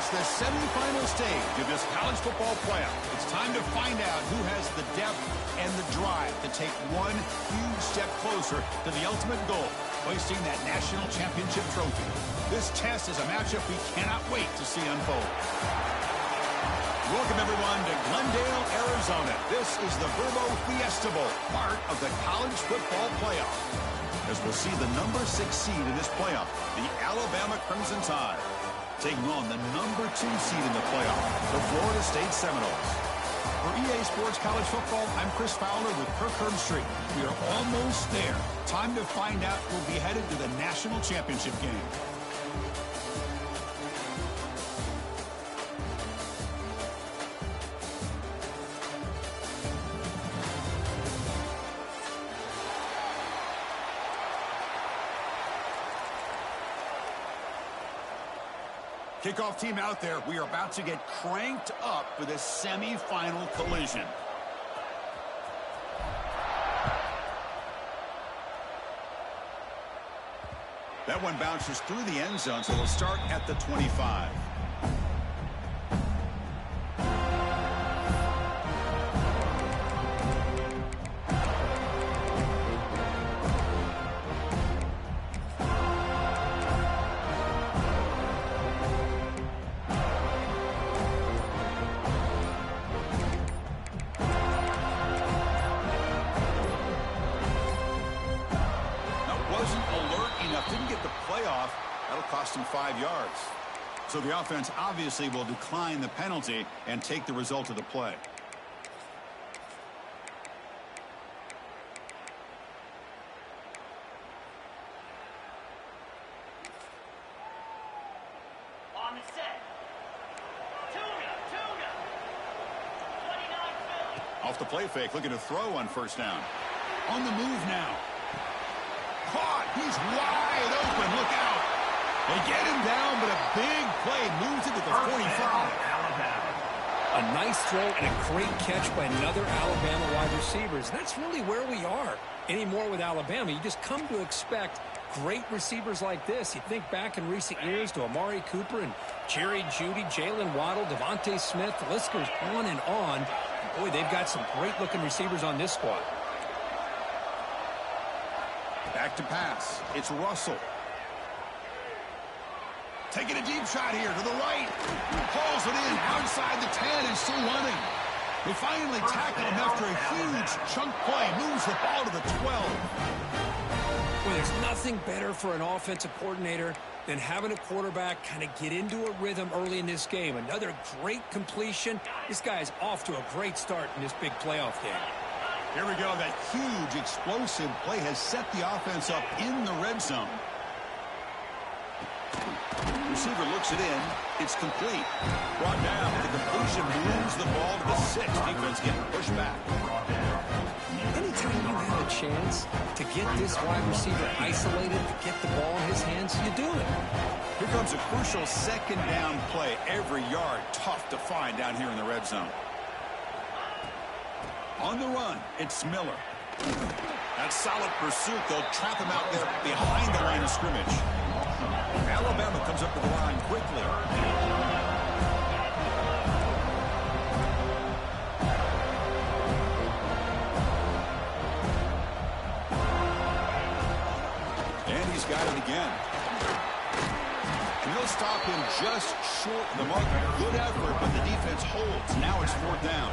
It's the semifinal stage of this college football playoff. It's time to find out who has the depth and the drive to take one huge step closer to the ultimate goal, hoisting that national championship trophy. This test is a matchup we cannot wait to see unfold. Welcome, everyone, to Glendale, Arizona. This is the Verbo Fiesta Bowl, part of the college football playoff. As we'll see the number 6 seed in this playoff, the Alabama Crimson Tide, taking on the number 2 seed in the playoff, the Florida State Seminoles. For EA Sports College Football, I'm Chris Fowler with Kirk Herbstreit. We are almost there. Time to find out who'll be headed to the national championship game. Kickoff team out there. We are about to get cranked up for this semifinal collision. That one bounces through the end zone, so it'll start at the 25. Didn't get the playoff. That'll cost him 5 yards. So the offense obviously will decline the penalty and take the result of the play. On the set. Tuna. 29-50. Off the play fake, looking to throw on first down. On the move now. Caught. He's wide open. Look out. They get him down, but a big play moves it to the 45. A nice throw and a great catch by another Alabama wide receivers. That's really where we are anymore with Alabama. You just come to expect great receivers like this. You think back in recent years to Amari Cooper and Jerry Jeudy, Jalen Waddle, Devontae Smith. The list goes on and on. Boy, they've got some great-looking receivers on this squad. Back to pass. It's Russell. Taking a deep shot here to the right. Pulls it in outside the 10 and still running. They finally tackle him after a huge chunk play. Moves the ball to the 12. Well, there's nothing better for an offensive coordinator than having a quarterback kind of get into a rhythm early in this game. Another great completion. This guy is off to a great start in this big playoff game. Here we go. That huge explosive play has set the offense up in the red zone. Receiver looks it in. It's complete. Brought down. The completion moves the ball to the 6. Defense getting pushed back. Anytime you have a chance to get this wide receiver isolated, to get the ball in his hands, you do it. Here comes a crucial second down play. Every yard tough to find down here in the red zone. On the run, it's Miller. That solid pursuit, they'll trap him out there behind the line of scrimmage. Alabama comes up to the line quickly. And he's got it again. And he'll stop him just short of the mark. Good effort, but the defense holds. Now it's 4th down.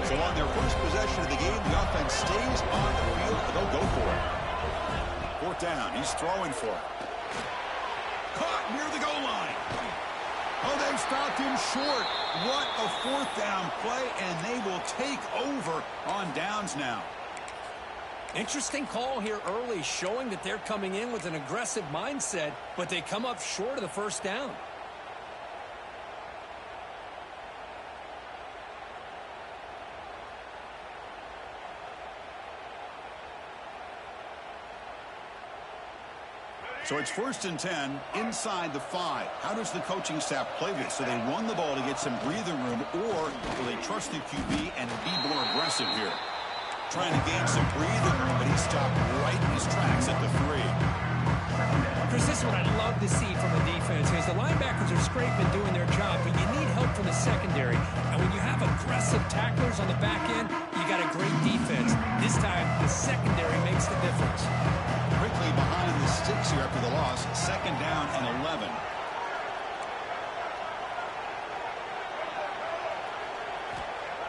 So on their first possession of the game, the offense stays on the field, and they'll go for it. 4th down. He's throwing for it. Caught near the goal line. Oh, they've stopped him short. What a 4th down play, and they will take over on downs now. Interesting call here early, showing that they're coming in with an aggressive mindset, but they come up short of the first down. So it's 1st and 10 inside the 5. How does the coaching staff play this? So they run the ball to get some breathing room, or will they trust the QB and be more aggressive here? Trying to gain some breathing room, but he stopped right in his tracks at the 3. Chris, this is what I'd love to see from the defense is the linebackers are scraping doing their job, but you need help from the secondary. And when you have aggressive tacklers on the back end, you got a great defense. This time, the secondary makes the difference. Quickly behind the sticks here after the loss. 2nd down and 11.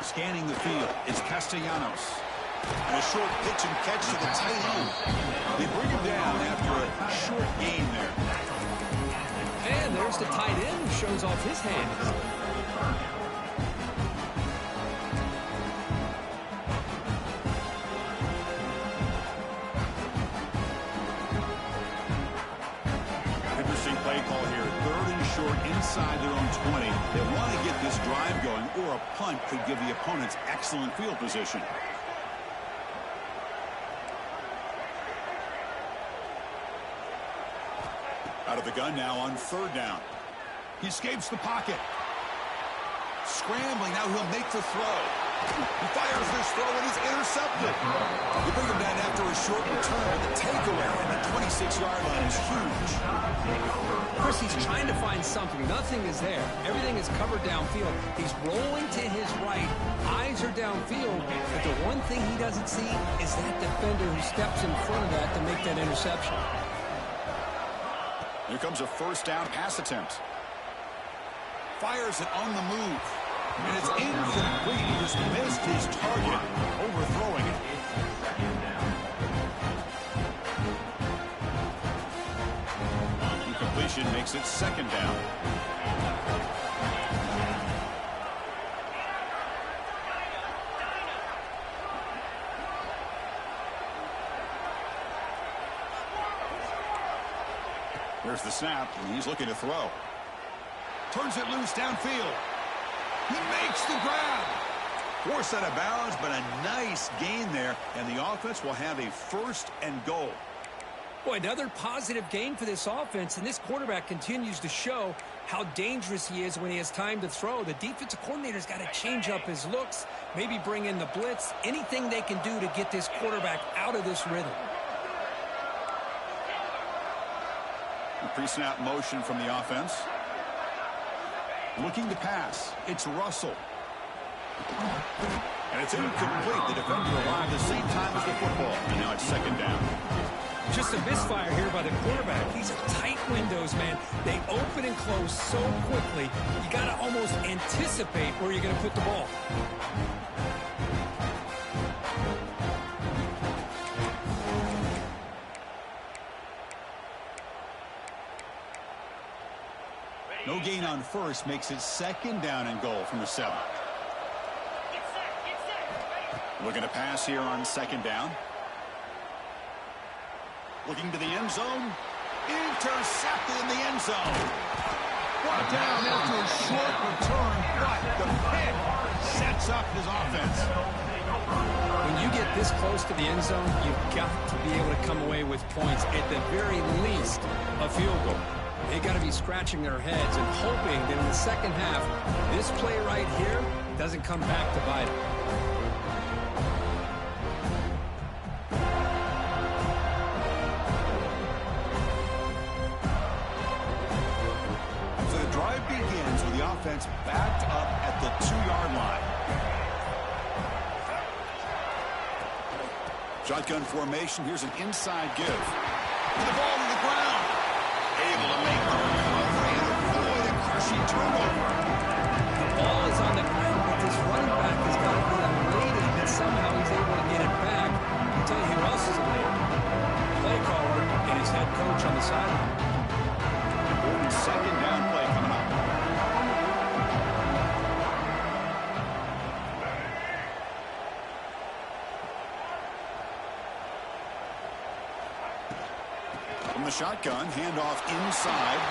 Scanning the field, it's Castellanos. And a short pitch and catch to the tight end. They bring him down after a short gain there. And there's the tight end who shows off his hands. Interesting play call here. 3rd and short inside their own 20. They want to get this drive going, or a punt could give the opponents excellent field position. Out of the gun now on 3rd down. He escapes the pocket. Scrambling, now he'll make the throw. He fires this throw and he's intercepted. You bring him down after a short return, and the takeaway at the 26-yard line is huge. Chris, he's trying to find something. Nothing is there. Everything is covered downfield. He's rolling to his right. Eyes are downfield. But the one thing he doesn't see is that defender who steps in front of that to make that interception. Here comes a 1st down pass attempt. Fires it on the move. And it's incomplete. He just missed his target, overthrowing it. Incompletion makes it 2nd down. There's the snap, and he's looking to throw. Turns it loose downfield. He makes the grab. Forced out of bounds, but a nice gain there, and the offense will have a 1st and goal. Boy, another positive gain for this offense, and this quarterback continues to show how dangerous he is when he has time to throw. The defensive coordinator's got to change up his looks, maybe bring in the blitz, anything they can do to get this quarterback out of this rhythm. Pre-snap motion from the offense. Looking to pass. It's Russell. And it's incomplete. The defender arrived at the same time as the football. And now it's 2nd down. Just a misfire here by the quarterback. These are tight windows, man. They open and close so quickly. You got to almost anticipate where you're going to put the ball. No gain on 1st makes it 2nd down and goal from the 7. Looking to pass here on 2nd down. Looking to the end zone. Intercepted in the end zone. Brought down after a short return, but the pick sets up his offense. When you get this close to the end zone, you've got to be able to come away with points, at the very least a field goal. They got to be scratching their heads and hoping that in the 2nd half, this play right here doesn't come back to bite them. So the drive begins with the offense backed up at the 2-yard line. Shotgun formation. Here's an inside give. And the ball to the ground. Able to make the recovery and avoid a crushing turnover. The ball is on the ground, but this running back has got to be elated that somehow he's able to get it back. I'll tell you who else is elated. Play caller and his head coach on the sideline. Important 2nd down play coming up. From the shotgun, handoff inside.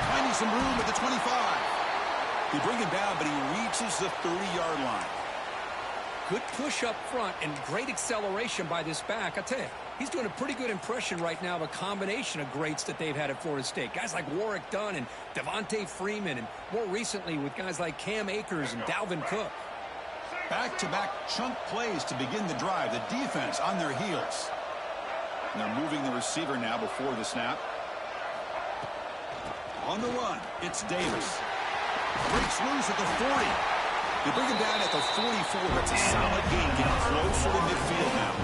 Finding some room at the 25. They bring him down, but he reaches the 30-yard line. Good push up front and great acceleration by this back. I tell you, He's doing a pretty good impression right now of a combination of greats that they've had at Florida State. Guys like Warwick Dunn and Devontae Freeman, and more recently with guys like Cam Akers and Dalvin Cook. Back-to-back chunk plays to begin the drive. The defense on their heels. And they're moving the receiver now before the snap. On the run, it's Davis. Breaks loose at the 40. They bring him down at the 44. That's a solid gain, getting closer to midfield now.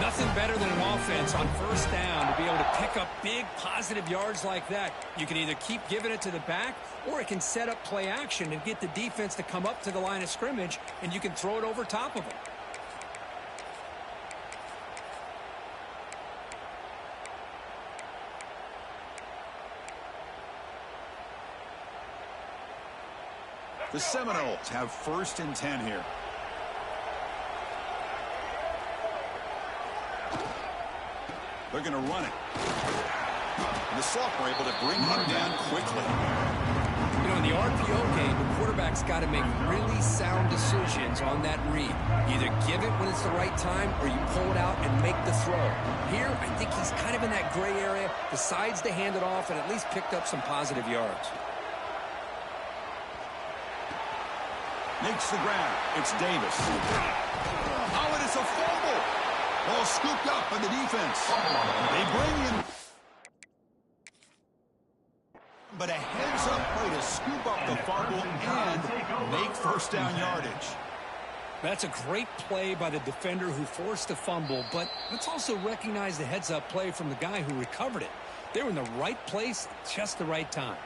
Nothing better than an offense on first down to be able to pick up big positive yards like that. You can either keep giving it to the back, or it can set up play action and get the defense to come up to the line of scrimmage, and you can throw it over top of them. The Seminoles have 1st and 10 here. They're going to run it. And the sophomore able to bring him down quickly. You know, in the RPO game, the quarterback's got to make really sound decisions on that read. Either give it when it's the right time, or you pull it out and make the throw. Here, I think he's kind of in that gray area, decides to hand it off, and at least picked up some positive yards. Makes the grab. It's Davis. Oh, and it's a fumble. Ball scooped up by the defense. They bring in. But a heads-up play to scoop up the fumble and make first down yardage. That's a great play by the defender who forced the fumble, but let's also recognize the heads-up play from the guy who recovered it. They were in the right place at just the right time.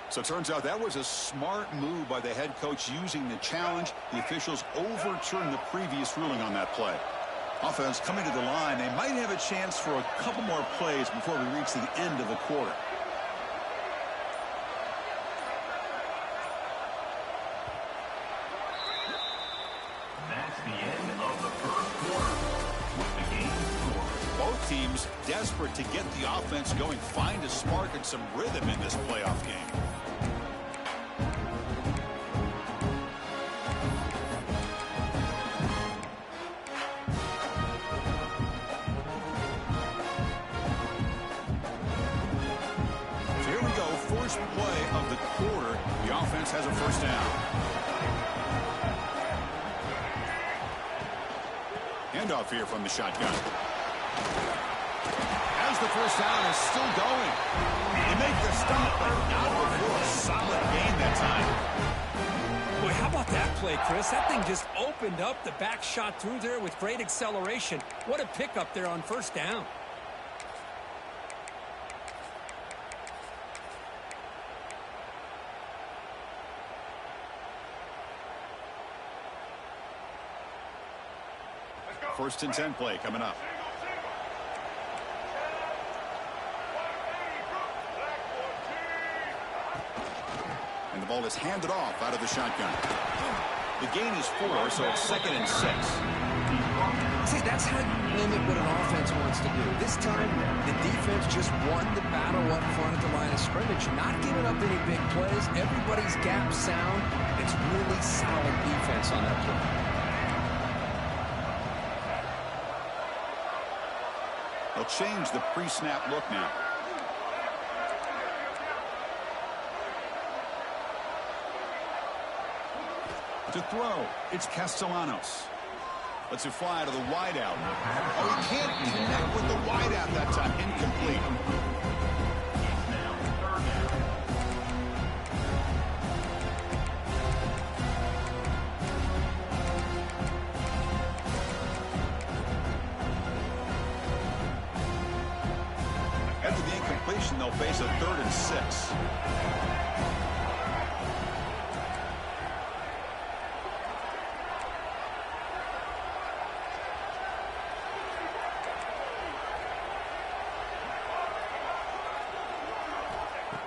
So it turns out that was a smart move by the head coach using the challenge. The officials overturned the previous ruling on that play. Offense coming to the line. They might have a chance for a couple more plays before we reach the end of the quarter. That's the end of the first quarter. The game score. Both teams desperate to get the offense going, find a spark and some rhythm in this playoff game. First play of the quarter, the offense has a first down. Handoff here from the shotgun. As the first down is still going. They make the stop, but not before a solid gain that time. Boy, how about that play, Chris? That thing just opened up. The back shot through there with great acceleration. What a pickup there on first down. First and 10 play coming up. And the ball is handed off out of the shotgun. The gain is 4, so it's 2nd and 6. See, that's how you limit what an offense wants to do. This time, the defense just won the battle up front at the line of scrimmage, not giving up any big plays. Everybody's gap sound. It's really solid defense on that play. They'll change the pre-snap look now. To throw, it's Castellanos. Lets it fly to the wideout. Oh, he can't connect with the wideout that time. Incomplete. After the incompletion, they'll face a 3rd and 6.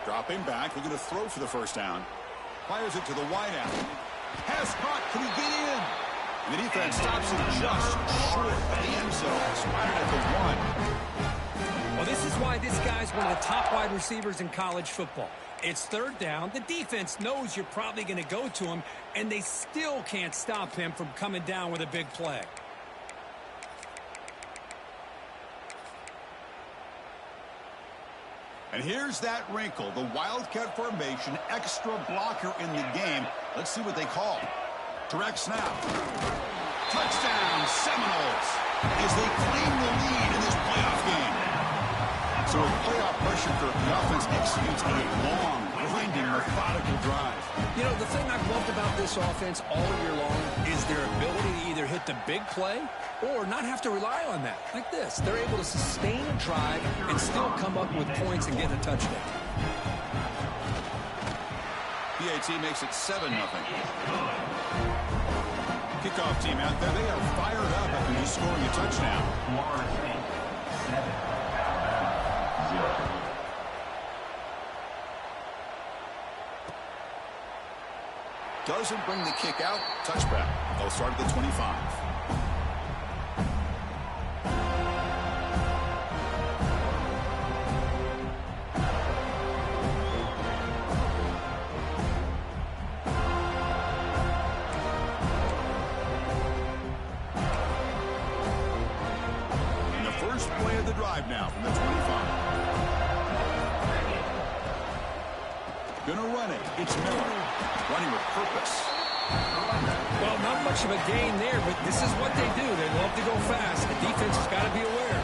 Dropping back, looking to throw for the first down. Fires it to the wideout. Pass caught, can he get in? And the defense stops him just short of the end zone. Spotted at the 1. Well, this is why this guy's one of the top wide receivers in college football. It's 3rd down. The defense knows you're probably going to go to him, and they still can't stop him from coming down with a big play. And here's that wrinkle, the Wildcat formation, extra blocker in the game. Let's see what they call. Direct snap. Touchdown, Seminoles, as they claim the lead in this playoff game. So with playoff pressure, the offense executes a long, grinding, methodical drive. You know, the thing I've loved about this offense all year long is their ability to either hit the big play or not have to rely on that. Like this. They're able to sustain a drive and still come up with points and get a touchdown. PAT makes it 7-0. Kickoff team out there. They are fired up after just scoring a touchdown. Florida State, 7, Alabama, 0. Doesn't bring the kick out. Touchback. They'll start at the 25. And the first play of the drive now from the 25. Gonna run it. It's Miller. Running with purpose. Well, not much of a gain there, but this is what they do. They love to go fast. The defense has got to be aware.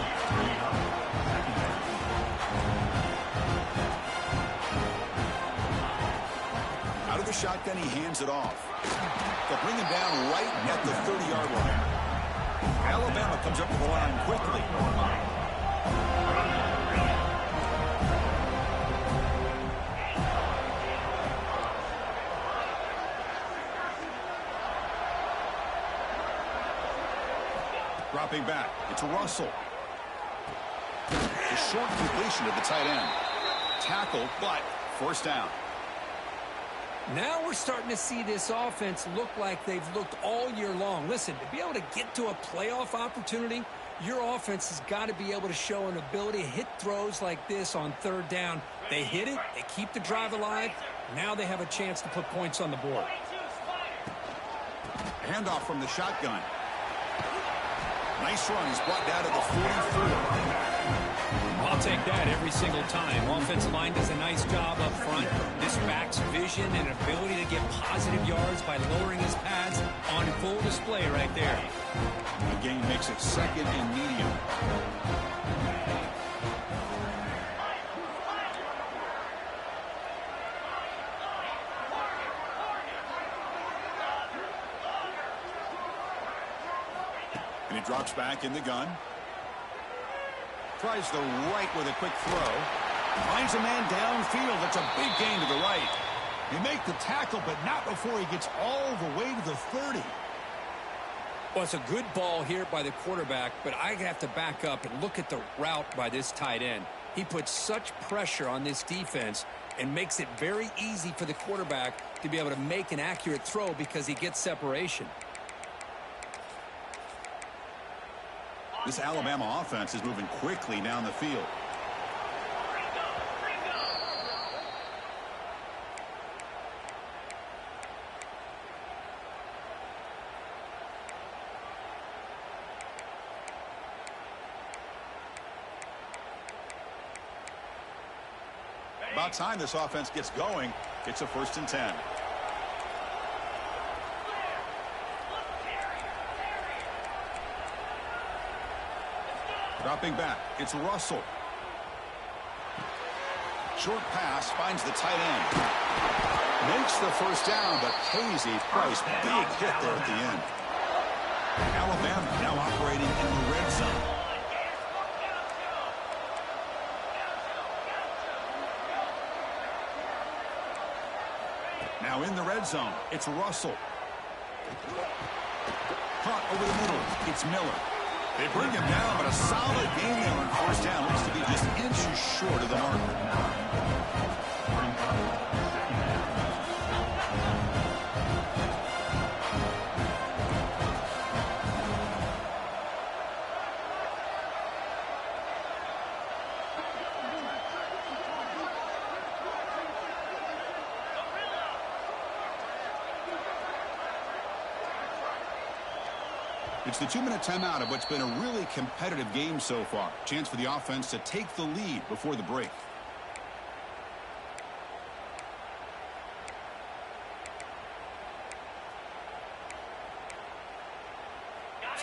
Out of the shotgun, he hands it off. They'll bring him down right at the 30-yard line. Alabama comes up to the line quickly. Dropping back, it's Russell. A short completion to the tight end. Tackle, but first down. Now we're starting to see this offense look like they've looked all year long. Listen, to be able to get to a playoff opportunity, your offense has got to be able to show an ability to hit throws like this on third down. They hit it, they keep the drive alive. Now they have a chance to put points on the board. Handoff from the shotgun. Nice run. He's brought down to the 44. I'll take that every single time. Offensive line does a nice job up front. This back's vision and ability to get positive yards by lowering his pads on full display right there. The gain makes it second and medium. And he drops back in the gun. Tries the right with a quick throw. Finds a man downfield. That's a big gain to the right. He make the tackle, but not before he gets all the way to the 30. Well, it's a good ball here by the quarterback, but I have to back up and look at the route by this tight end. He puts such pressure on this defense and makes it very easy for the quarterback to be able to make an accurate throw because he gets separation. This Alabama offense is moving quickly down the field. About time this offense gets going. It's a 1st and 10. Dropping back, it's Russell. Short pass, finds the tight end. Makes the first down, but pays a price. Big hit there at the end. Alabama now operating in the red zone. Now in the red zone, it's Russell. Caught over the middle, it's Miller. They bring him down, but a solid game there on first down. Looks to be just inches short of the marker. It's the 2-minute timeout of what's been a really competitive game so far. Chance for the offense to take the lead before the break.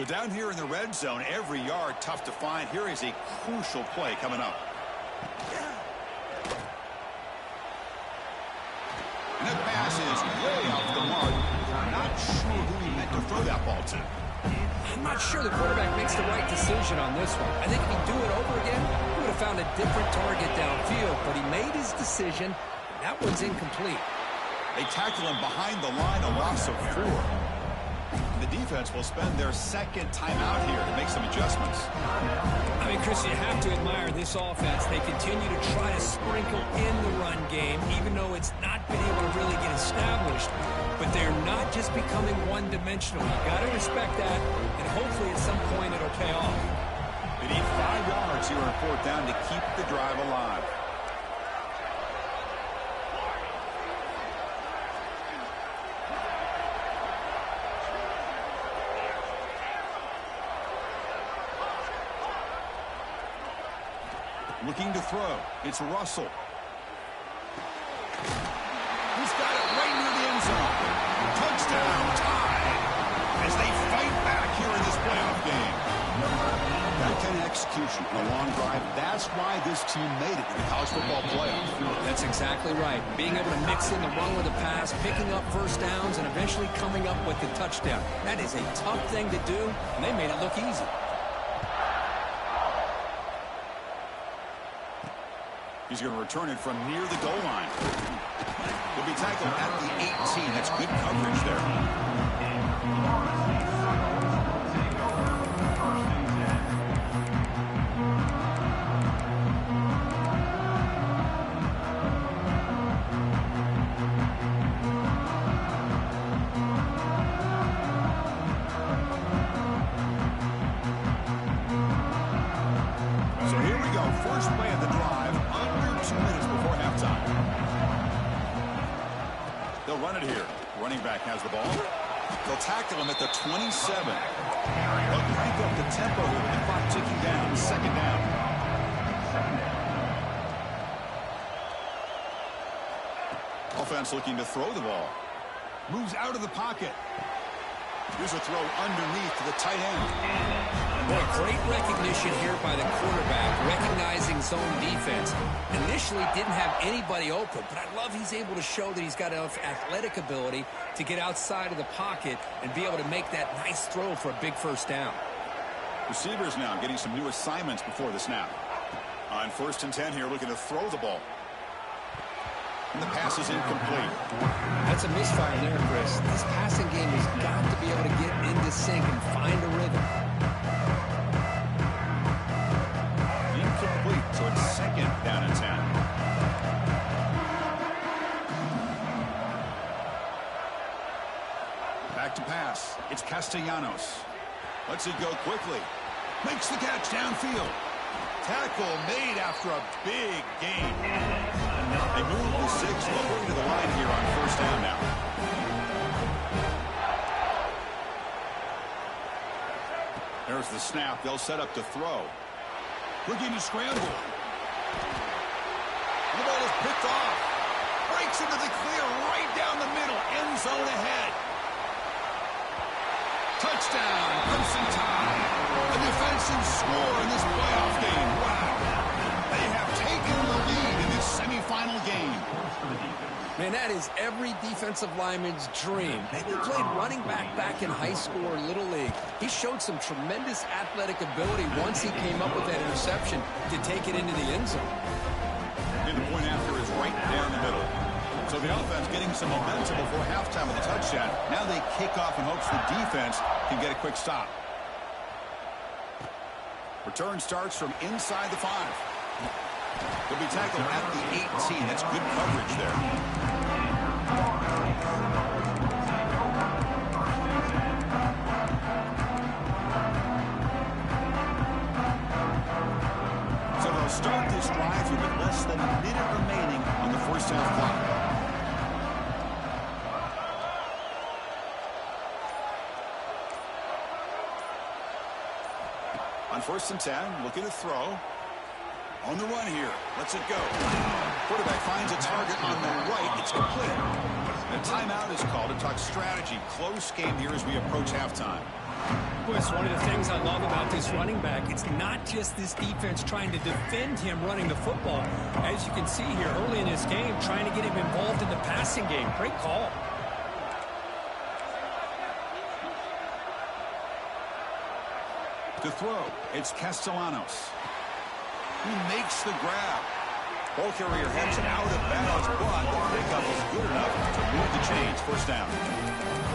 So down here in the red zone, every yard tough to find. Here is a crucial play coming up. And that pass is way off the mark. Not sure who he meant to throw that ball to. I'm not sure the quarterback makes the right decision on this one. I think if he'd do it over again, he would have found a different target downfield. But he made his decision. That one's incomplete. They tackle him behind the line, a loss of 4. The defense will spend their second timeout here to make some adjustments. I mean, Chris, you have to admire this offense. They continue to try to sprinkle in the run game, even though it's not been able to really get established. But they're not just becoming one-dimensional. You got to respect that, and hopefully at some point it'll pay off. They need 5 yards here on 4th down to keep the drive alive. Looking to throw. It's Russell. He's got it right near the end zone. Touchdown, tie. As they fight back here in this playoff game. That kind of execution on a long drive, that's why this team made it in the college football playoff. That's exactly right. Being able to mix in the run with the pass, picking up first downs, and eventually coming up with the touchdown. That is a tough thing to do, and they made it look easy. He's going to return it from near the goal line. He'll be tackled at the 18. That's good coverage there. So here we go. First play of the drive. 2 minutes before halftime. They'll run it here. Running back has the ball. They'll tackle him at the 27. They'll crank up the tempo here with the clock ticking down. 2nd down. Offense looking to throw the ball. Moves out of the pocket. Here's a throw underneath to the tight end. Boy, great recognition here by the quarterback, recognizing zone defense. Initially didn't have anybody open, but I love he's able to show that he's got enough athletic ability to get outside of the pocket and be able to make that nice throw for a big first down. Receivers now getting some new assignments before the snap. On 1st and 10 here, looking to throw the ball. And the pass is incomplete. That's a misfire there, Chris. This passing game has got to be able to get into sync and find a rhythm. Incomplete, so it's 2nd down and 10. Back to pass. It's Castellanos. Lets it go quickly. Makes the catch downfield. Tackle made after a big gain. They move the 6, but going to the line here on 1st down now. There's the snap. They'll set up to throw. Looking to scramble. The ball is picked off. Breaks into the clear right down the middle. End zone ahead. Touchdown. Crimson Tide. A defensive score in this playoff game. Wow. They have taken the lead in this semifinal game. Man, that is every defensive lineman's dream. Maybe he played running back in high school or Little League. He showed some tremendous athletic ability once he came up with that interception to take it into the end zone. And the point after is right down the middle. So the offense getting some momentum before halftime with a touchdown. Now they kick off in hopes the defense can get a quick stop. Return starts from inside the 5. He'll be tackled at the 18. That's good coverage there. So they'll start this drive here with less than a minute remaining on the first half clock. On 1st and 10, looking to throw. On the run here. Lets it go. Quarterback finds a target on the right. It's complete. A timeout is called to talk strategy. Close game here as we approach halftime. Well, it's one of the things I love about this running back. It's not just this defense trying to defend him running the football. As you can see here early in this game, trying to get him involved in the passing game. Great call. To throw, it's Castellanos. He makes the grab. Ball carrier heads out of bounds, but the pickup is good enough to move the chains. First down.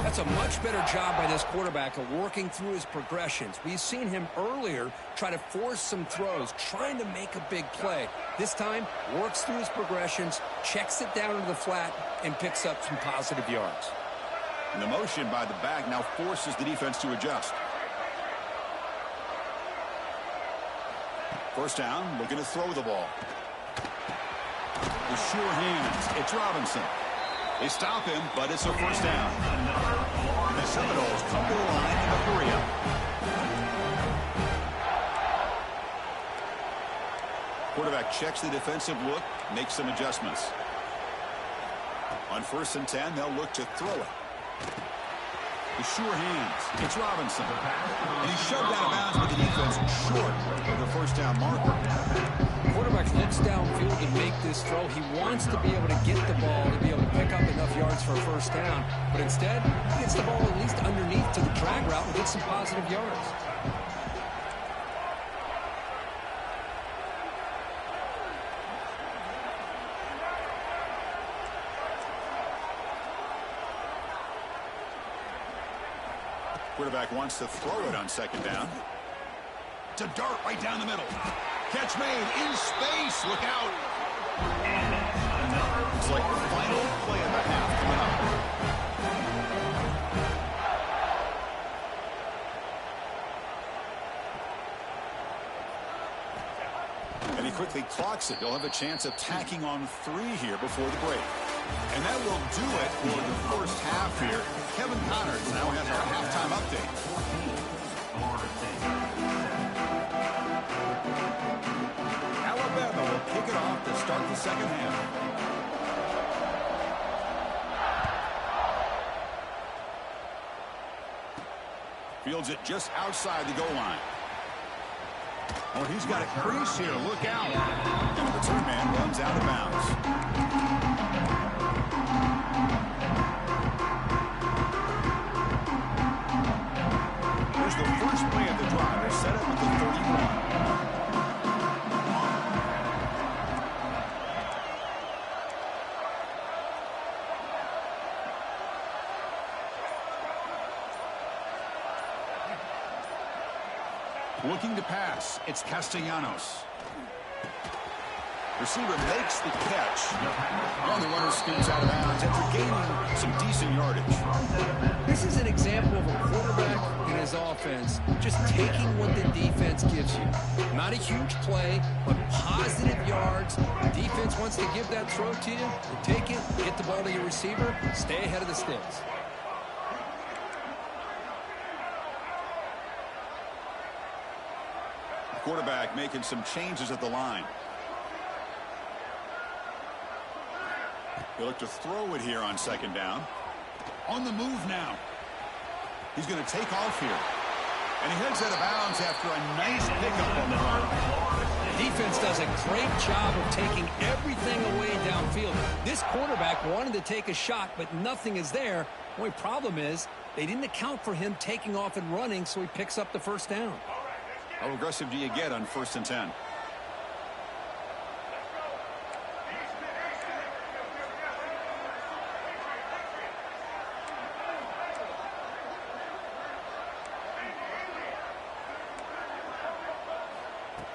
That's a much better job by this quarterback of working through his progressions. We've seen him earlier try to force some throws, trying to make a big play. This time, works through his progressions, checks it down into the flat, and picks up some positive yards. And the motion by the back now forces the defense to adjust. First down, looking to throw the ball. With sure hands, it's Robinson. They stop him, but it's a first down. And the Seminoles come to the line in a hurry up. Quarterback checks the defensive look, makes some adjustments. On 1st and 10, they'll look to throw it. With sure hands, it's Robinson. And he's shoved out of bounds with the defense short of the first down marker. Quarterback looks downfield to make this throw. He wants to be able to get the ball to be able to pick up enough yards for a first down. But instead, he gets the ball at least underneath to the drag route and gets some positive yards. Quarterback wants to throw it on 2nd down. It's a dart right down the middle. Catch made in space. Look out. It's like the final play of the half coming up. And he quickly clocks it. He'll have a chance of tacking on 3 here before the break. And that will do it for the first half here. Kevin Connors now has our halftime update. Alabama will kick it off to start the second half. Fields it just outside the goal line. Oh, he's got a crease here. Look out. And the return man runs out of bounds. Here's the first play of the drive. They're set up at the 31. Looking to pass, it's Castellanos. Receiver makes the catch. And the runner scoots out of bounds after gaining some decent yardage. This is an example of a quarterback in his offense just taking what the defense gives you. Not a huge play, but positive yards. The defense wants to give that throw to you. You take it, get the ball to your receiver, stay ahead of the sticks. Quarterback making some changes at the line. He'll look to throw it here on 2nd down. On the move now. He's going to take off here. And he heads out of bounds after a nice pickup on the run. The defense does a great job of taking everything away downfield. This quarterback wanted to take a shot, but nothing is there. The only problem is they didn't account for him taking off and running, so he picks up the first down. How aggressive do you get on 1st and 10?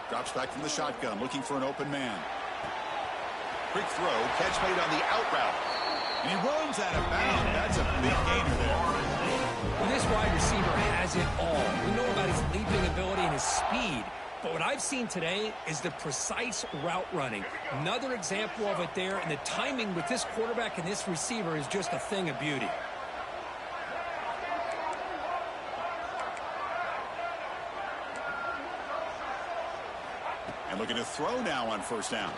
Drops back from the shotgun, looking for an open man. Quick throw, catch made on the out route. And he runs out of bounds. That's a big gainer there. Well, this wide receiver has it all. We know about his leaping ability and his speed. But what I've seen today is the precise route running. Another example of it there, and the timing with this quarterback and this receiver is just a thing of beauty. And looking to throw now on 1st down.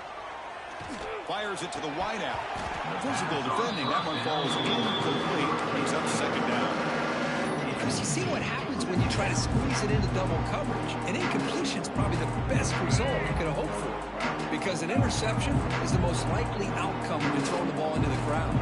Fires it to the wideout. Physical defending. That one falls incomplete. He's up 2nd down. Because you see what happens when you try to squeeze it into double coverage. An incompletion is probably the best result you could have hoped for. Because an interception is the most likely outcome when you're throwing the ball into the ground.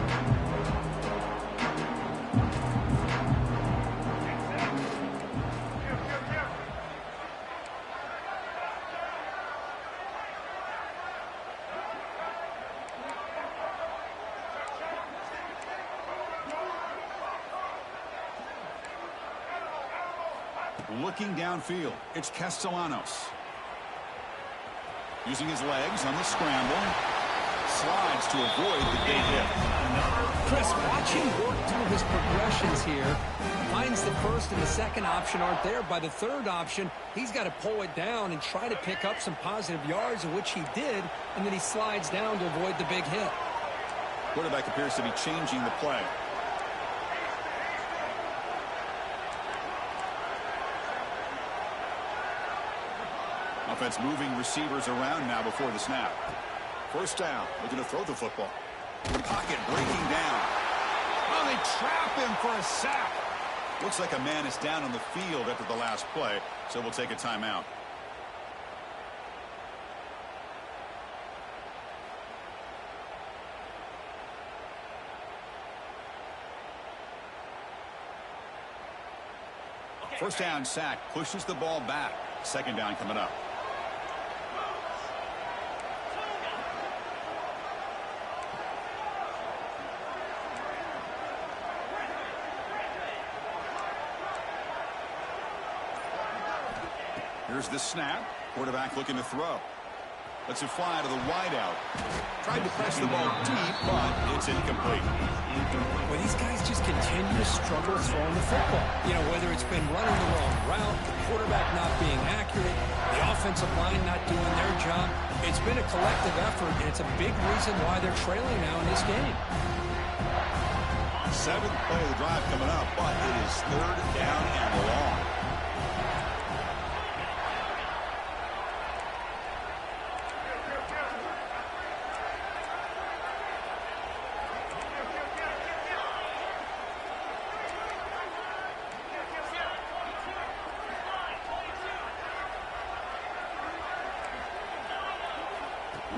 Looking downfield, it's Castellanos. Using his legs on the scramble. Slides to avoid the big hit. Chris, watch him work through his progressions here. Finds the first and the second option aren't there. By the third option, he's got to pull it down and try to pick up some positive yards, of which he did, and then he slides down to avoid the big hit. Quarterback appears to be changing the play. Offense moving receivers around now before the snap. First down, looking to throw the football. Pocket breaking down. Oh, they trap him for a sack. Looks like a man is down on the field after the last play, so we'll take a timeout. First down sack, pushes the ball back. Second down coming up. Here's the snap. Quarterback looking to throw. Lets it fly to the wideout. Tried to press the ball deep, but it's incomplete. Well, these guys just continue to struggle throwing the football. You know, whether it's been running the wrong route, the quarterback not being accurate, the offensive line not doing their job. It's been a collective effort, and it's a big reason why they're trailing now in this game. Seventh play of the drive coming up, but it is third down and long.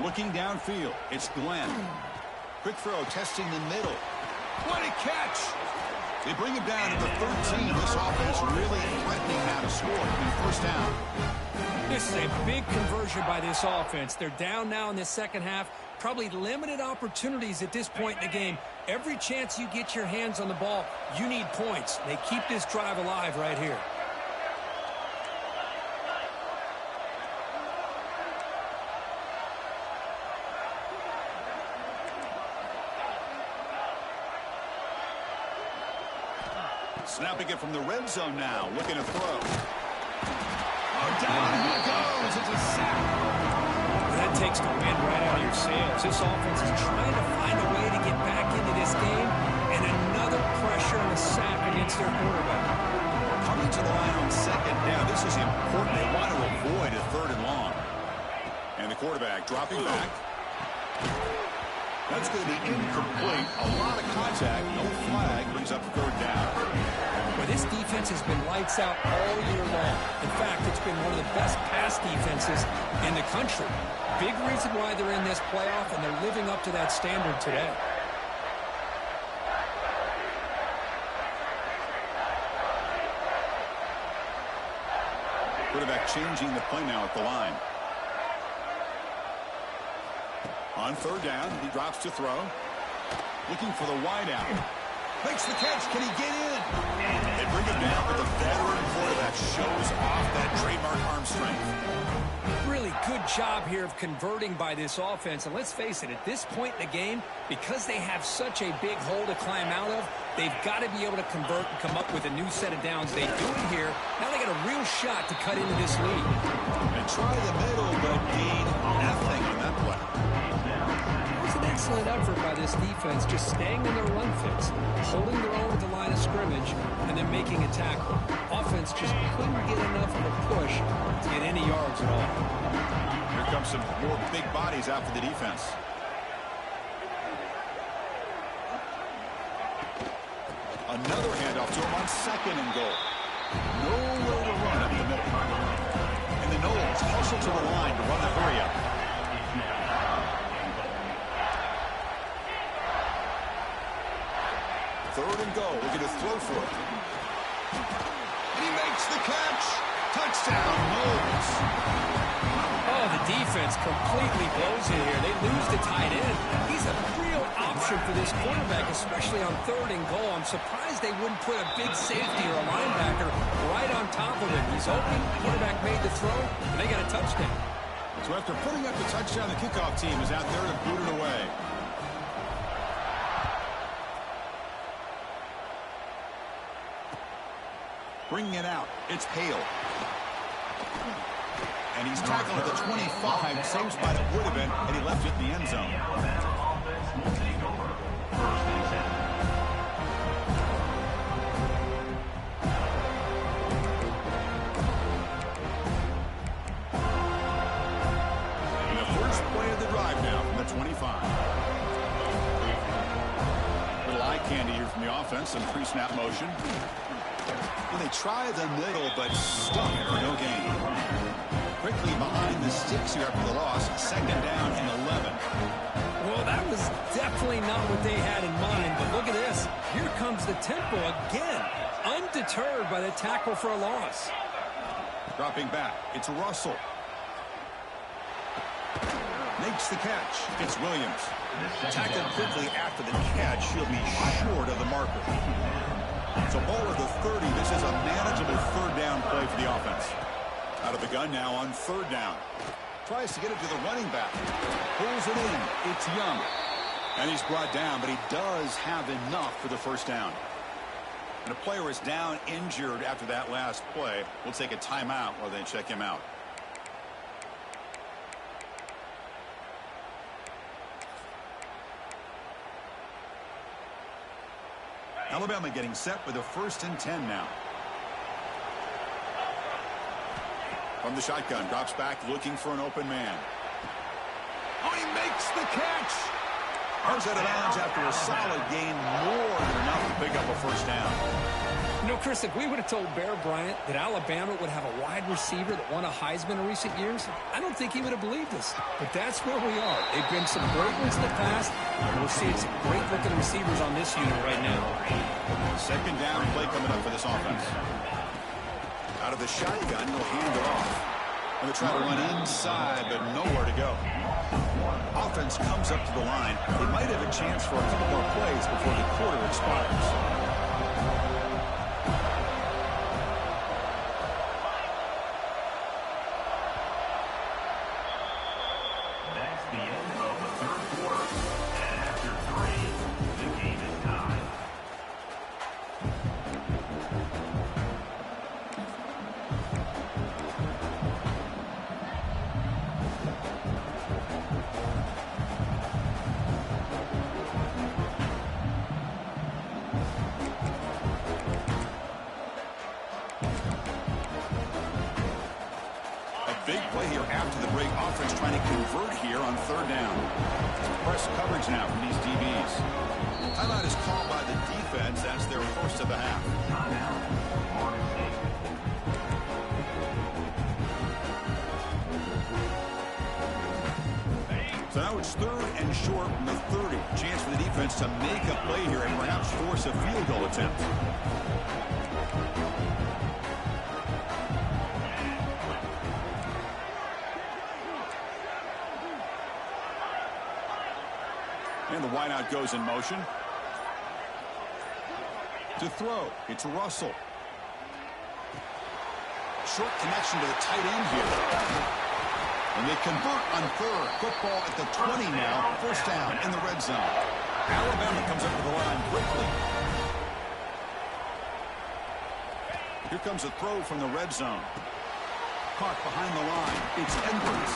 Looking downfield, it's Glenn. Quick throw, testing the middle. What a catch! They bring him down to the 13. This offense really threatening now to score in first down. This is a big conversion by this offense. They're down now in the second half. Probably limited opportunities at this point in the game. Every chance you get your hands on the ball, you need points. They keep this drive alive right here. Snapping it from the red zone now, looking to throw. Oh, down he goes. It's a sack. Well, that takes the wind right out of your sails. This offense is trying to find a way to get back into this game, and another pressure and a sack against their quarterback. Coming to the line on second down. This is important. They want to avoid a third and long. And the quarterback dropping back. That's going to be incomplete. A lot of contact. No flag. Brings up third down. Well, this defense has been lights out all year long. In fact, it's been one of the best pass defenses in the country. Big reason why they're in this playoff, and they're living up to that standard today. Quarterback changing the play now at the line. On third down, he drops to throw. Looking for the wideout. Makes the catch. Can he get in? They bring him down, but the veteran quarterback shows off that trademark arm strength. Really good job here of converting by this offense. And let's face it, at this point in the game, because they have such a big hole to climb out of, they've got to be able to convert and come up with a new set of downs. They do it here. Now they got a real shot to cut into this lead. And try the middle, but gain nothing on that play. It's an excellent effort by this defense, just staying in their run fits, holding their own at the line of scrimmage, and then making a tackle. Offense just couldn't get enough of a push to get any yards at all. Here comes some more big bodies out for the defense. A Another handoff to him on 2nd and goal. Nowhere to run up the middle. And the Knowles hustle to the line to run the hurry up. 3rd and goal. Looking to throw for it. He makes the catch. Touchdown, Knowles. Oh, the defense completely blows it here. They lose the tight end. He's a real option for this quarterback, especially on 3rd and goal. I'm surprised they wouldn't put a big safety or a linebacker right on top of him. He's open. The quarterback made the throw, and they got a touchdown. So after putting up the touchdown, the kickoff team is out there to boot it away. Bringing it out, it's Hale. And he's tackled at the 25, same spot it would have been had he left it in the end zone. The Alabama offense will take over. 1st and 10. And the first play of the drive now from the 25. Little eye candy here from the offense, some pre-snap motion. Well, they try the middle, but stuck for no gain. Quickly behind the sticks here after the loss. 2nd down and 11. Well, that was definitely not what they had in mind, but look at this. Here comes the tempo again, undeterred by the tackle for a loss. Dropping back, it's Russell. Makes the catch. It's Williams. Tackled quickly after the catch. He'll be short of the marker. So ball at the 30. This is a manageable 3rd down play for the offense. Out of the gun now on 3rd down. Tries to get it to the running back. Pulls it in. It's Young. And he's brought down, but he does have enough for the 1st down. And a player is down injured after that last play. We'll take a timeout while they check him out. Alabama getting set with a 1st and 10 now. From the shotgun, drops back looking for an open man. Oh, he makes the catch. Comes out of bounds after a solid gain, more than enough to pick up a 1st down. You know, Chris, if we would have told Bear Bryant that Alabama would have a wide receiver that won a Heisman in recent years, I don't think he would have believed us. But that's where we are. They've been some great ones in the past, and we're seeing some great-looking receivers on this unit right now. 2nd down play coming up for this offense. Out of the shotgun, he'll hand it off. And they try to run inside, but nowhere to go. Offense comes up to the line. They might have a chance for a couple more plays before the quarter expires. That's the end of the 3rd quarter. And after 3, the game is tied. Big play here after the break. Offense trying to convert here on 3rd down. Press coverage now from these DBs. Timeout is called by the defense. That's their 1st of the half. So now it's 3rd and short from the 30. Chance for the defense to make a play here and perhaps force a field goal attempt. And the wideout goes in motion. To throw, it's Russell. Short connection to the tight end here. And they convert on 3rd. Football at the 20 now. 1st down in the red zone. Alabama comes up to the line quickly. Here comes a throw from the red zone. Caught behind the line. It's Edwards.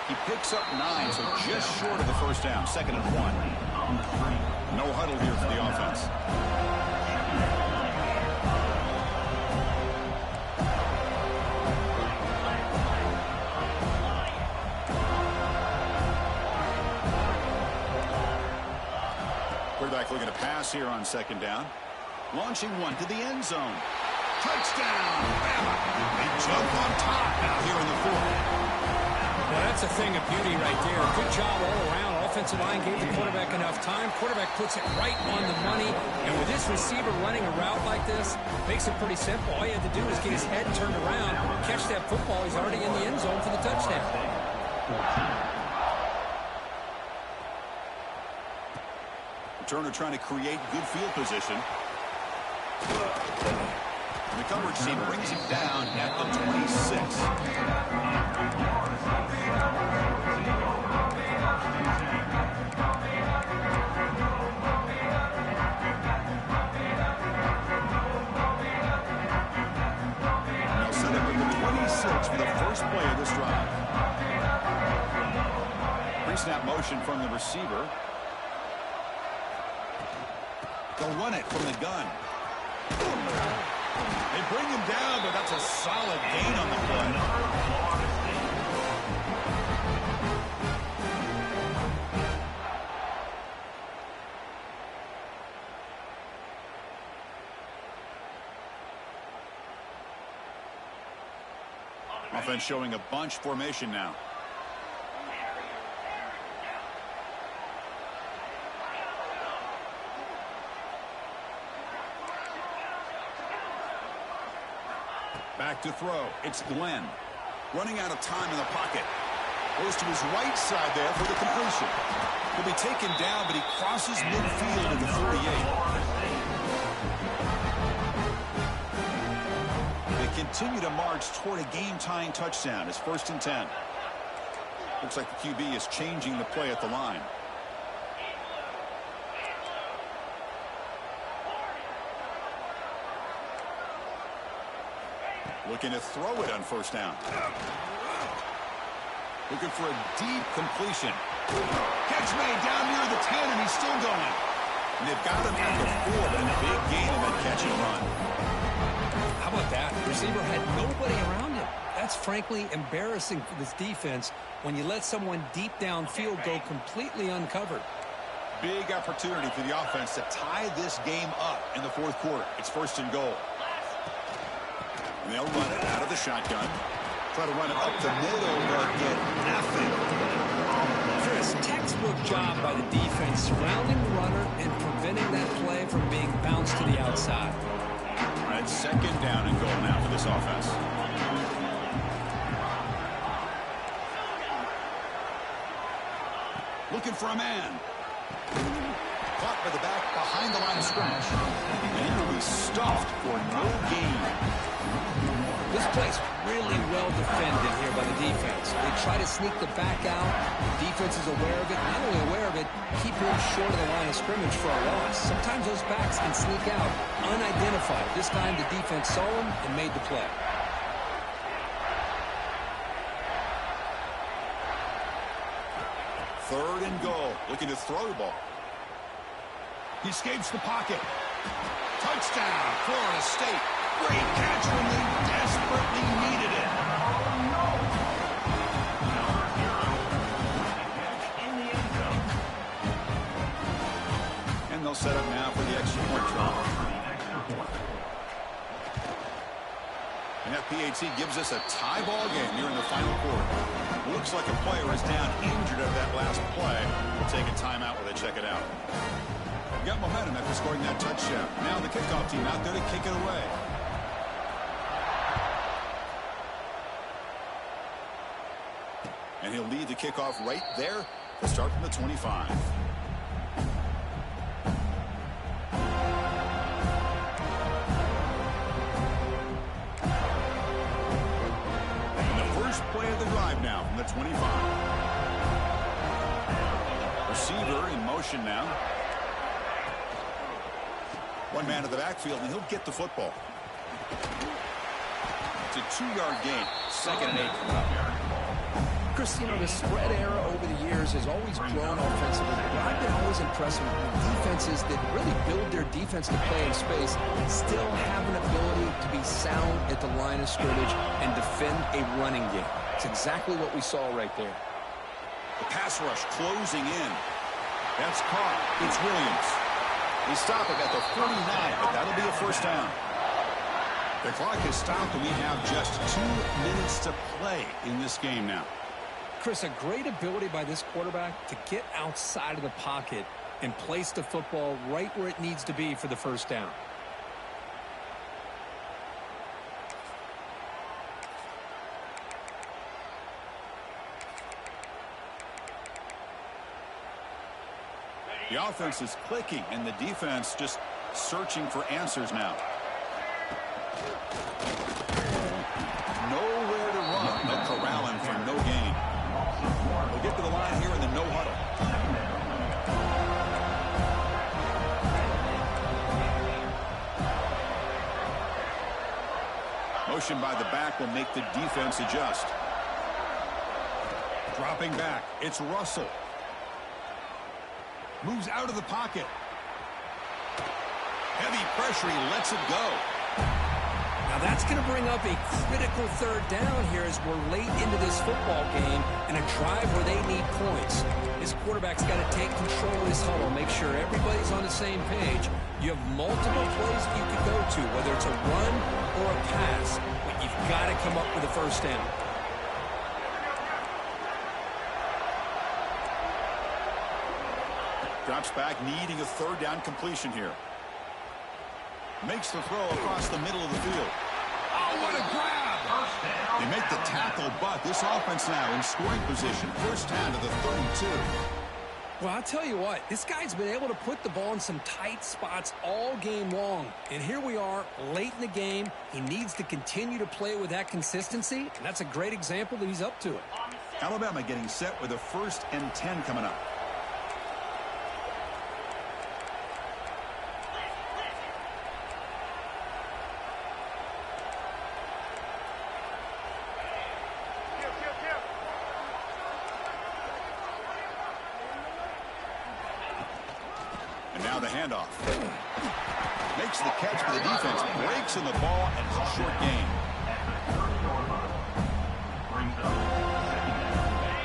He picks up 9, so just short of the 1st down. 2nd and 1. No huddle here for the offense. Quarterback looking to pass here on 2nd down. Launching one to the end zone. Touchdown, Bama. They jump on top now here in the fourth. Well, that's a thing of beauty right there. Good job all around. Offensive line gave the quarterback enough time. Quarterback puts it right on the money. And with this receiver running a route like this, makes it pretty simple. All you had to do is get his head turned around, catch that football. He's already in the end zone for the touchdown. Turner trying to create good field position. The coverage team brings him down at the 26. Now set up at the 26 for the first play of this drive. Pre-snap motion from the receiver. They'll run it from the gun. They bring him down, but that's a solid gain on the play. Offense showing a bunch formation now. Back to throw. It's Glenn. Running out of time in the pocket. Goes to his right side there for the completion. He'll be taken down, but he crosses midfield at the 48. They continue to march toward a game-tying touchdown. It's 1st and 10. Looks like the QB is changing the play at the line. Looking to throw it on 1st down. Looking for a deep completion. Catch made down near the 10, and he's still going. And they've got him at the 4, but a big gain in that catch and run. How about that? The receiver had nobody around him. That's frankly embarrassing for this defense when you let someone deep downfield go completely uncovered. Big opportunity for the offense to tie this game up in the 4th quarter. It's 1st and goal. And they'll run it out of the shotgun. Try to run it up the middle, but get nothing. Chris, textbook job by the defense surrounding the runner and preventing that play from being bounced to the outside. All right, 2nd down and goal now for this offense. Looking for a man. Caught by the back behind the line of scrimmage. And he will be stuffed for no gain. This play's really well defended here by the defense. They try to sneak the back out. The defense is aware of it. Not only aware of it, keep him short of the line of scrimmage for a loss. Sometimes those backs can sneak out unidentified. This time the defense saw him and made the play. Third and goal. Looking to throw the ball. He escapes the pocket. Touchdown, Florida State. Great catch when they desperately needed it. And they'll set up now for the extra point try. And that PAT gives us a tie ball game here in the final quarter. Looks like a player is down injured at that last play. We'll take a timeout while they check it out. Got momentum after scoring that touchdown. Now the kickoff team out there to kick it away. And he'll lead the kickoff right there to start from the 25. And the first play of the drive now from the 25. Receiver in motion now. One man in the backfield, and he'll get the football. It's a 2-yard gain. 2nd and 8 from out there. Chris, you know, the spread era over the years has always grown offensively. But I've been always impressed with defenses that really build their defense to play in space, still have an ability to be sound at the line of scrimmage and defend a running game. It's exactly what we saw right there. The pass rush closing in. That's caught. It's Williams. They stop it at the 49, but that'll be a first down. The clock is stopped, and we have just 2 minutes to play in this game now. Chris, a great ability by this quarterback to get outside of the pocket and place the football right where it needs to be for the first down. The offense is clicking, and the defense just searching for answers now. Nowhere to run. They'll corral him for no gain. We'll get to the line here in the no huddle. Motion by the back will make the defense adjust. Dropping back. It's Russell. Moves out of the pocket. Heavy pressure. He lets it go. Now that's going to bring up a critical third down here as we're late into this football game in a drive where they need points. This quarterback's got to take control of this huddle, make sure everybody's on the same page. You have multiple plays that you can go to, whether it's a run or a pass, but you've got to come up with a first down. Drops back, needing a third down completion here. Makes the throw across the middle of the field. Oh, what a grab! They make the tackle, but this offense now in scoring position. First down to the 32. Well, I'll tell you what, this guy's been able to put the ball in some tight spots all game long. And here we are, late in the game. He needs to continue to play with that consistency, and that's a great example that he's up to it. Alabama getting set with a 1st and 10 coming up. And now the handoff. Makes the catch for the defense. Breaks in the ball, and it's a short gain.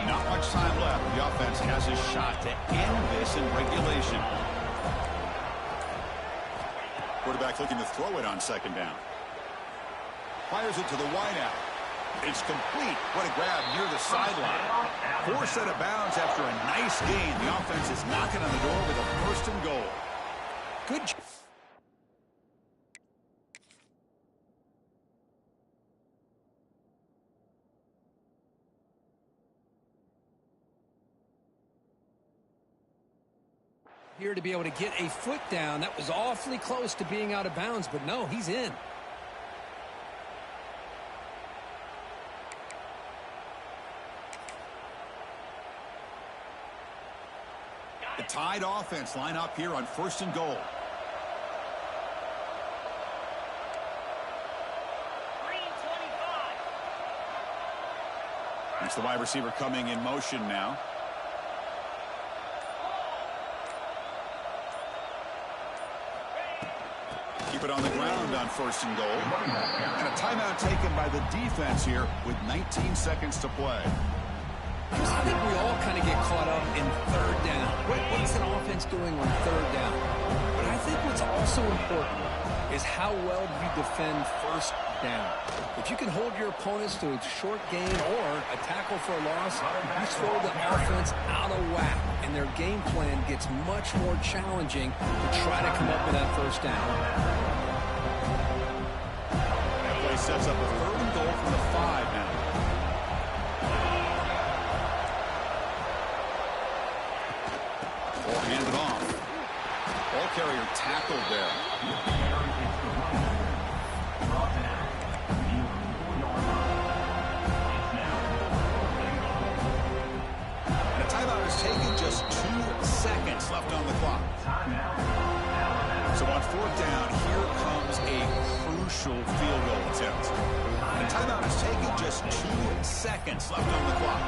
Not much time left. The offense has a shot to end this in regulation. Quarterback looking to throw it on 2nd down. Fires it to the wideout. It's complete. What a grab near the sideline. Forced out of bounds after a nice gain. The offense is knocking on the door with a 1st and goal. Good job. Here to be able to get a foot down. That was awfully close to being out of bounds, but no, he's in. The tied offense line up here on 1st and goal. Green 25. It's the wide receiver coming in motion now. Keep it on the ground on 1st and goal. And a timeout taken by the defense here with 19 seconds to play. I think we all kind of get caught up in 3rd down. What's an offense doing on 3rd down? But I think what's also important is how well you defend 1st down. If you can hold your opponents to a short gain or a tackle for a loss, you throw the offense out of whack, and their game plan gets much more challenging to try to come up with that 1st down. That play sets up a 3rd and goal from the 5 now. Hand it off. Ball carrier tackled there. And a timeout is taken. Just 2 seconds left on the clock. So on 4th down, here comes a crucial field goal attempt. And a timeout is taken. Just 2 seconds left on the clock.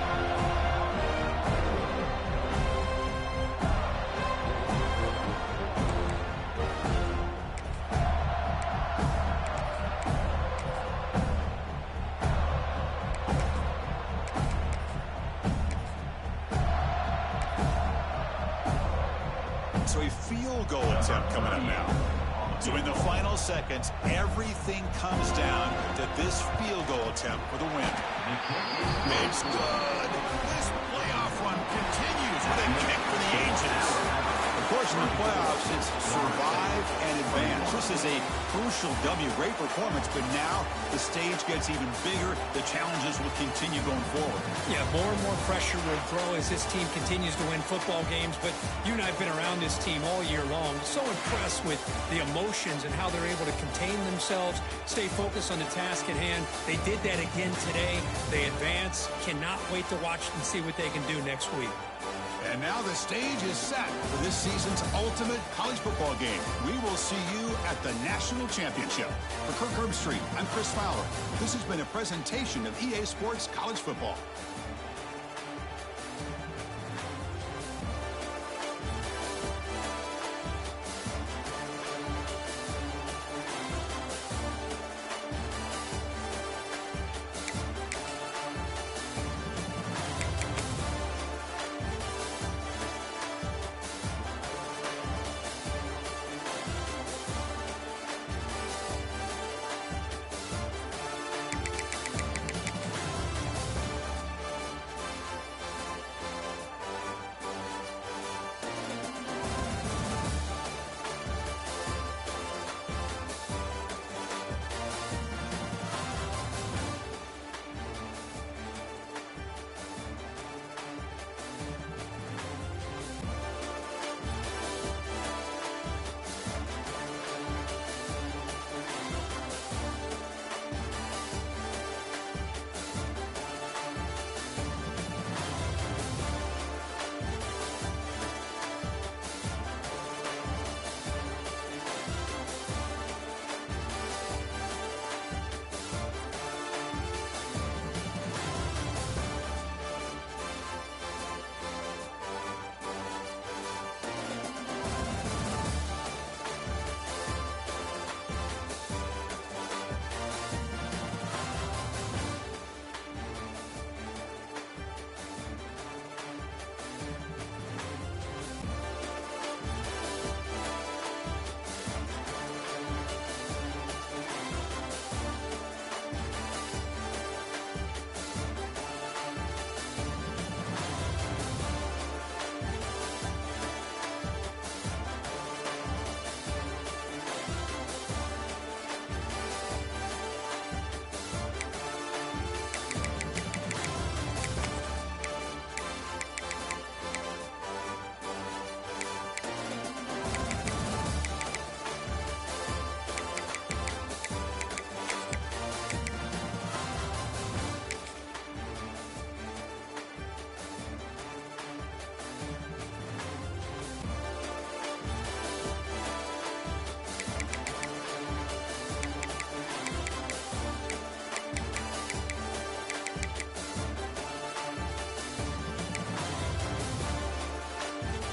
So a field goal attempt coming up now. So in the final seconds, everything comes down to this field goal attempt for the win. It's good. This playoff run continues with a kick for the ages. Of course, in the playoffs, it's survive and advance. This is a crucial W. Great performance, but now the stage gets even bigger. The challenges will continue going forward. Yeah, more and more pressure will grow as this team continues to win football games, but you and I have been around this team all year long. So impressed with the emotions and how they're able to contain themselves, stay focused on the task at hand. They did that again today. They advance. Cannot wait to watch and see what they can do next week. And now the stage is set for this season's ultimate college football game. We will see you at the National Championship. For Kirk Herbstreit, I'm Chris Fowler. This has been a presentation of EA Sports College Football.